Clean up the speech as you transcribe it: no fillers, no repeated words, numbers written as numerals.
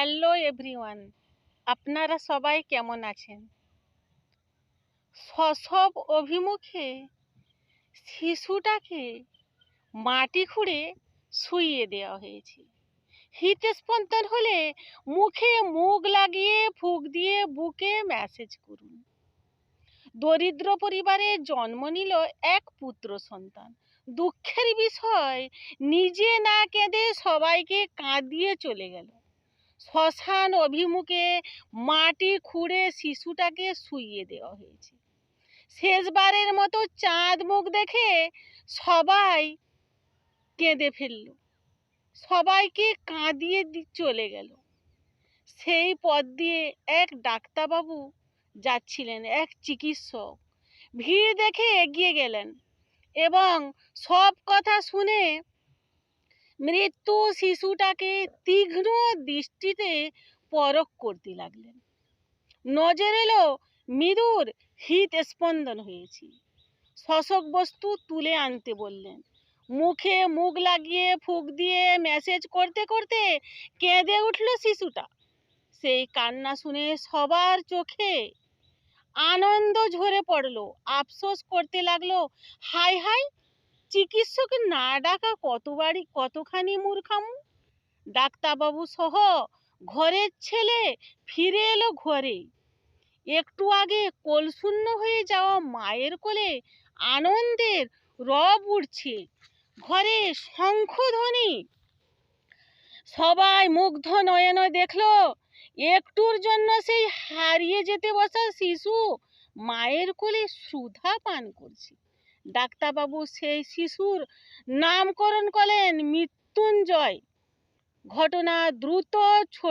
Hello everyone, আপনারা সবাই কেমন আছেন? শৈশব অভিমুখে শিশুটাকে মাটি খুঁড়ে শুইয়ে দেওয়া হয়েছে। হৃদস্পন্দন হলে মুখে মুখ লাগিয়ে ফুঁক দিয়ে বুকে ম্যাসেজ করুন। দরিদ্র পরিবারে জন্ম নিল এক পুত্র সন্তান। দুঃখের বিষয়, নিজে না কেঁদে সবাইকে কাঁদিয়ে চলে গেল। শ্মশান অভিমুখে মাটি খুঁড়ে শিশুটাকে শুইয়ে দেওয়া হয়েছে। শেষবারের মতো চাঁদ মুখ দেখে সবাই কেঁদে ফেলল, সবাইকে কাঁদিয়ে চলে গেল। সেই পথ দিয়ে এক ডাক্তারবাবু যাচ্ছিলেন, এক চিকিৎসক ভিড় দেখে এগিয়ে গেলেন এবং সব কথা শুনে মৃত্যু শিশুটাকে তীক্ষ্ণ দৃষ্টিতে পরখ করতে লাগলেন। নজর এলো মৃদুর হৃদস্পন্দন হয়েছে। শোষক বস্তু তুলে আনতে বললেন। মুখে মুখ লাগিয়ে ফুঁক দিয়ে মেসেজ করতে করতে কেঁদে উঠল শিশুটা। সেই কান্না শুনে সবার চোখে আনন্দ ঝরে পড়লো। আফসোস করতে লাগলো, হায় হায়, চিকিৎসক না ডাকা কতখানি মূর্খামো। ডাক্তারবাবু সহ ঘরের ছেলে ফিরে এলো ঘরে। একটু আগে কোলশূন্য হয়ে যাওয়া মায়ের কোলে আনন্দের রব উঠছে। ঘরে শঙ্খধ্বনি। সবাই মুগ্ধ নয়নে দেখলো একটুর জন্য সেই হারিয়ে যেতে বসা শিশু মায়ের কোলে সুধা পান করছে। ডাক্তারবাবু সেই শিশুর নামকরণ করলেন মৃত্যুঞ্জয়। ঘটনা দ্রুত